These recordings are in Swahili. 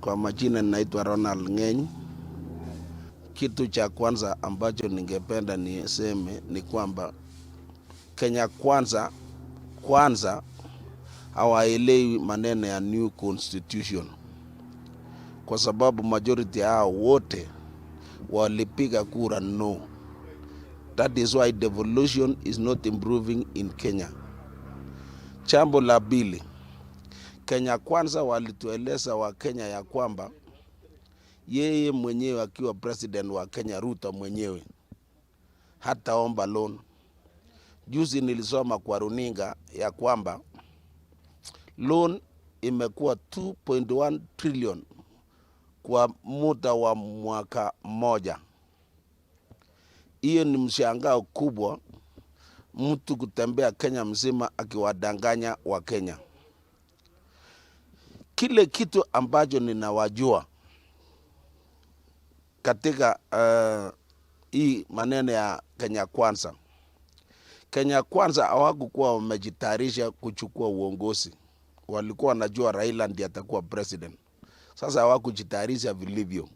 Kwa majina ninaitwa Ronald Ng'eny. Kitu cha kwanza ambacho ningependa niseme ni kwamba Kenya kwanza hawaelewi maneno ya new constitution, kwa sababu majority hao wote walipiga kura no. That is why devolution is not improving in Kenya. Jambo la pili, Kenya kwanza walitueleza wa Kenya ya kwamba yeye mwenyewe akiwa president wa Kenya, RUTO mwenyewe hataomba loan. Juzi nilisoma kwa runinga ya kwamba loan imekuwa 2.1 trillion kwa muda wa mwaka mmoja. Hiyo ni mshangao kubwa, mtu kutembea Kenya mzima akiwadanganya wa Kenya. Kile kitu ambacho ninawajua katika hii maneno ya Kenya kwanza. Kenya kwanza hawakuwa wamejitayarisha kuchukua uongozi. Walikuwa wanajua Raila ndiye atakuwa president. Sasa hawakujitayarisha vilivyo.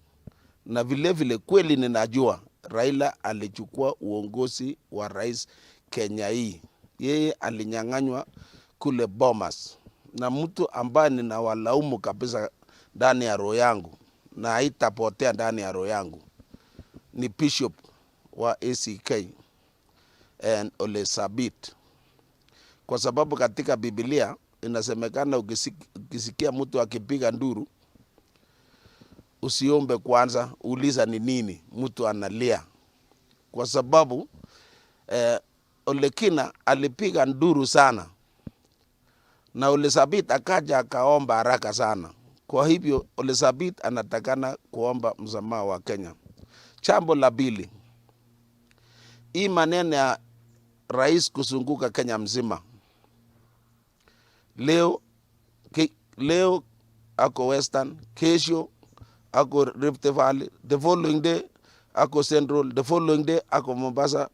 Na vile vile kweli ninajua Raila alichukua uongozi wa rais Kenya hii. Yeye alinyang'anywa kule Bomas. Na mtu ambaye ninawalaumu kabisa ndani ya roho yangu na haitapotea ndani ya roho yangu ni Bishop wa ACK and Ole Sabit. Kwa sababu katika Biblia inasemekana ukisikia mtu akipiga nduru, usiombe kwanza, uliza ni nini mtu analia. Kwa sababu Ole Kina alipiga nduru sana na Ole Sabit akaja akaomba haraka sana. Kwa hivyo Ole Sabit anatakana kuomba msamaha wa Kenya. Jambo la pili, hii maneno ya rais kuzunguka Kenya mzima. Leo ako Western, kesho ako Rift Valley, the following day ako Central, the following day ako Mombasa.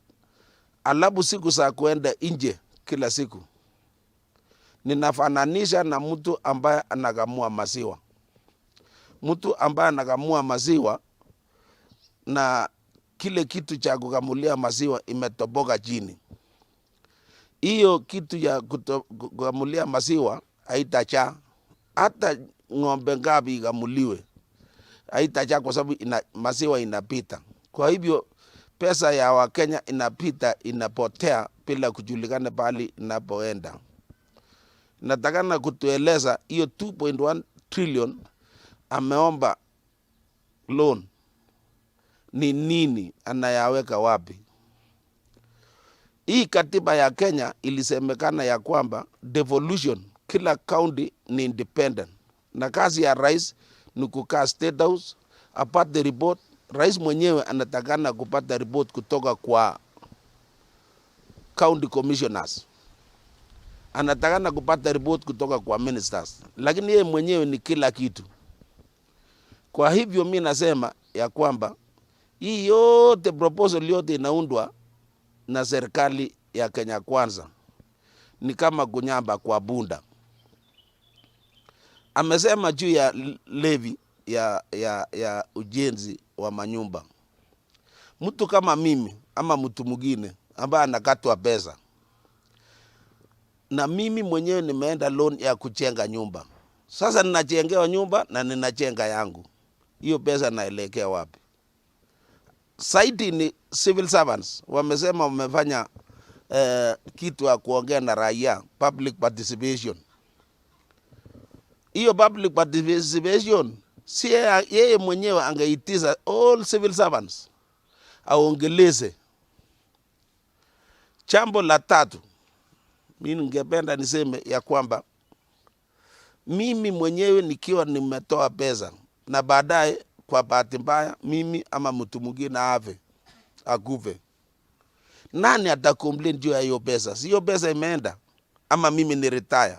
Alafu siku za kuenda nje kila siku. Ninafananisha na mtu ambaye anakamua maziwa. Mtu ambaye anakamua maziwa na kile kitu cha kukamulia maziwa imetoboka chini. Hiyo kitu ya kukamulia maziwa haitacha. Hata ng'ombe ngapi ikamuliwe haitacha, kwa sababu maziwa inapita. Kwa hivyo pesa ya Wakenya inapita, inapotea bila kujulikana pali inapoenda. Natakana kutueleza hiyo 2.1 trillion ameomba loan ni nini, anayaweka wapi? Hii katiba ya Kenya ilisemekana ya kwamba devolution, kila county ni independent. Na kazi ya rais ni kukaa State House, apate report. Rais mwenyewe anatakana kupata report kutoka kwa county commissioners. Anatakana kupata report kutoka kwa ministers. Lakini yeye mwenyewe ni kila kitu. Kwa hivyo mimi nasema ya kwamba hii yote proposal yote inaundwa na serikali ya Kenya kwanza ni kama kunyamba kwa bunda. Amesema juu ya levy ya ujenzi wa manyumba. Mtu kama mimi ama mtu mwingine ambaye anakatwa pesa, na mimi mwenyewe nimeenda loan ya kujenga nyumba. Sasa ninajengewa nyumba na ninajenga yangu. Hiyo pesa naelekea wapi? Saidi ni civil servants wamesema wamefanya kitu ya kuongea na raia, public participation. Hiyo public participation si yeye mwenyewe angeitiza all civil servants aongeleze. Jambo la tatu, mimi ningependa niseme ya kwamba mimi mwenyewe nikiwa nimetoa pesa na baadaye kwa bahati mbaya mimi ama mtu mwingine akufe, nani atacomplain juu ya hiyo pesa? Si hiyo pesa imeenda, ama mimi ni retire,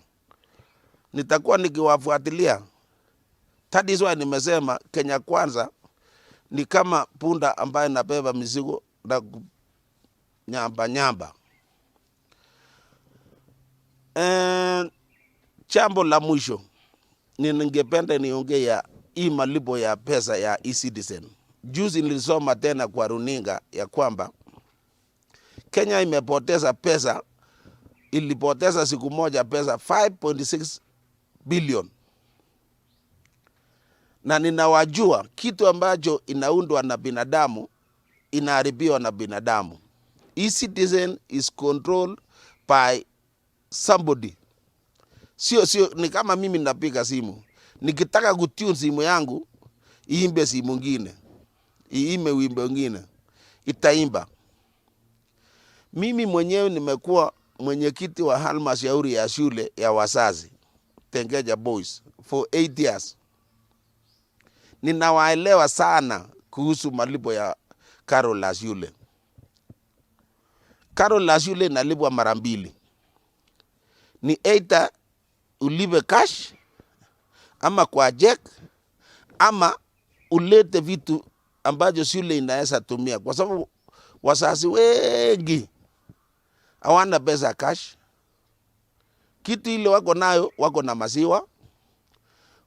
nitakuwa nikiwafuatilia. That is why nimesema Kenya kwanza ni kama punda ambaye nabeba mizigo na nyamba. Jambo la mwisho ningependa niongee ya hii malipo ya pesa ya e-citizen. Juzi nilisoma tena kwa runinga ya kwamba Kenya imepoteza pesa, ilipoteza siku moja pesa 5.6 billion. Na ninawajua kitu ambacho inaundwa na binadamu inaharibiwa na binadamu. E-citizen is controlled by somebody. Sio ni kama mimi napiga simu. Nikitaka kutune simu yangu, iimbe simu ngine. Iime wimbo ngine. Itaimba. Mimi mwenyewe nimekuwa mwenyekiti wa halmashauri ya shule ya wazazi, Tengeja Boys, for 8 years. Ninawaelewa sana kuhusu malipo ya karo la shule. Karo la shule inalipwa mara mbili. Ni either ulipe cash, ama kwa check, ama ulete vitu ambazo shule inaweza tumia. Kwa sababu wazazi wengi hawana pesa cash. Kitu ile wako nayo, wako na maziwa,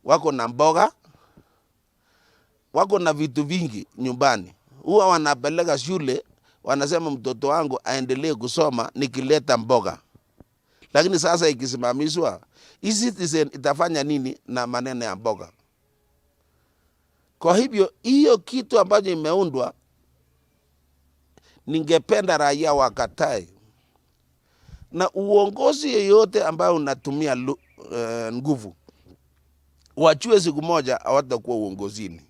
wako na mboga, wako na vitu vingi nyumbani. Huwa wanapeleka shule, wanasema mtoto wangu aendelee kusoma nikileta mboga. Lakini sasa ikisimamishwa, e-citizen itafanya nini na maneno ya mboga? Kwa hivyo, hiyo kitu ambacho imeundwa, ningependa raia wakatae. Na uongozi yeyote ambao unatumia nguvu, wachue siku moja hawatakuwa uongozini.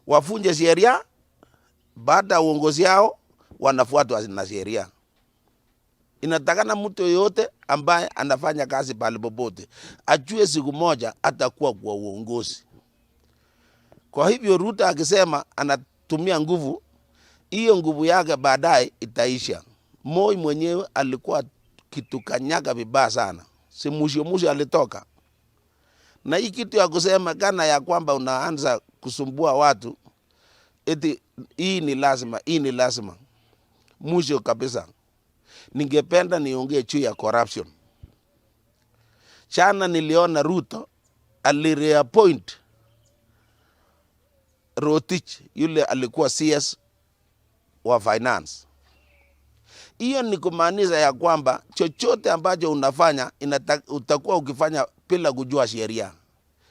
Wafunje sheria, baada ya uongozi yao wanafuatwa na sheria. Inatakana mtu yote ambaye anafanya kazi pale popote achue siku moja atakuwa kwa uongozi. Kwa hivyo Ruto akisema anatumia nguvu, hiyo nguvu yake baadaye itaisha. Moi mwenyewe alikuwa kitukanyaga vibaya sana. Si mwisho alitoka. Na hii kitu ya kusema kana ya kwamba unaanza kusumbua watu, eti hii ni lazima. Mwisho kabisa. Ningependa niongee juu ya corruption. Chana niliona Ruto alireappoint Rotich, yule alikuwa CS wa finance. Hiyo ni kumaanisha ya kwamba chochote ambacho unafanya utakuwa ukifanya bila kujua sheria.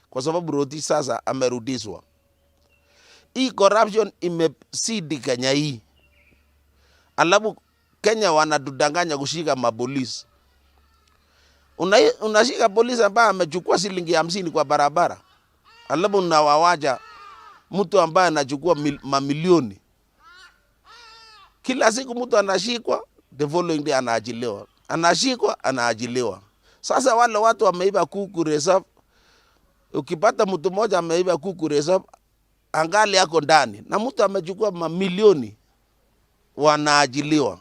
Kwa sababu Rotich sasa amerudishwa. Hii corruption imesidi Kenya hii. Alafu Kenya wanatudanganya kushika mapolisi. Unashika polisi ambaye amechukua shilingi 50 kwa barabara. Alafu unawawacha mtu ambaye anachukua mamilioni. Kila siku mtu anashikwa, the following day anaachiliwa. Anashikwa, anaachiliwa. Sasa wale watu wameiba kuku reserve. Ukipata mtu mmoja ameiba kuku reserve, angali yako ndani. Na mtu amechukua mamilioni, wanaachiliwa.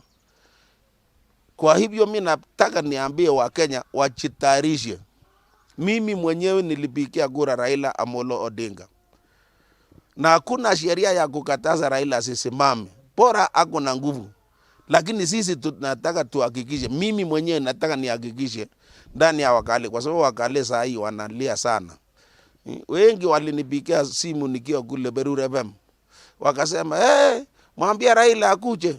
Kwa hivyo mimi nataka niambie wa Kenya wajitayarishe. Mimi mwenyewe nilipigia kura Raila Amolo Odinga. Na hakuna sheria ya kukataza Raila asisimame. Bora ako na nguvu. Lakini sisi tunataka tuhakikishe, mimi mwenyewe nataka nihakikishe ndani ya wakale, kwa sababu wakale saa hii wanalia sana. Wengi walinipigia simu nikiwa kule Berure FM. Wakasema, mwambie Raila akuje.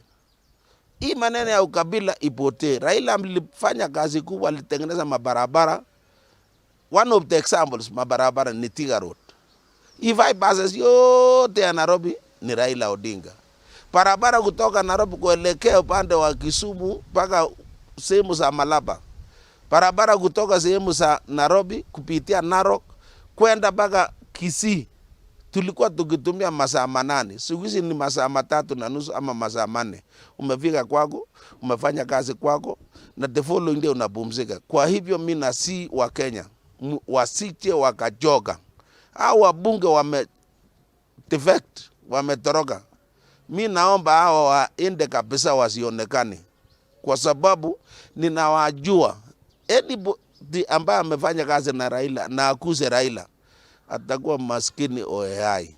Hii maneno ya ukabila ipotee. Raila alifanya kazi kubwa, alitengeneza mabarabara. One of the examples, mabarabara ni Thika Road. Hii bypasses yote ya Nairobi ni Raila Odinga. Barabara kutoka Nairobi kuelekea upande wa Kisumu mpaka sehemu za Malaba. Barabara kutoka sehemu za Nairobi kupitia Narok kwenda mpaka Kisii. Tulikuwa tukitumia masaa 8. Siku hizi ni masaa 3.5 ama masaa 4. Umefika kwako, umefanya kazi kwako, na the following day unapumzika. Kwa hivyo mimi nasi wa Kenya wasije wakajoga. Hao wabunge defect, wametoroka. Mimi naomba hao waende kabisa wasionekane. Kwa sababu ninawajua. Anybody ambaye amefanya kazi na Raila na akuse Raila atakuwa maskini oehai.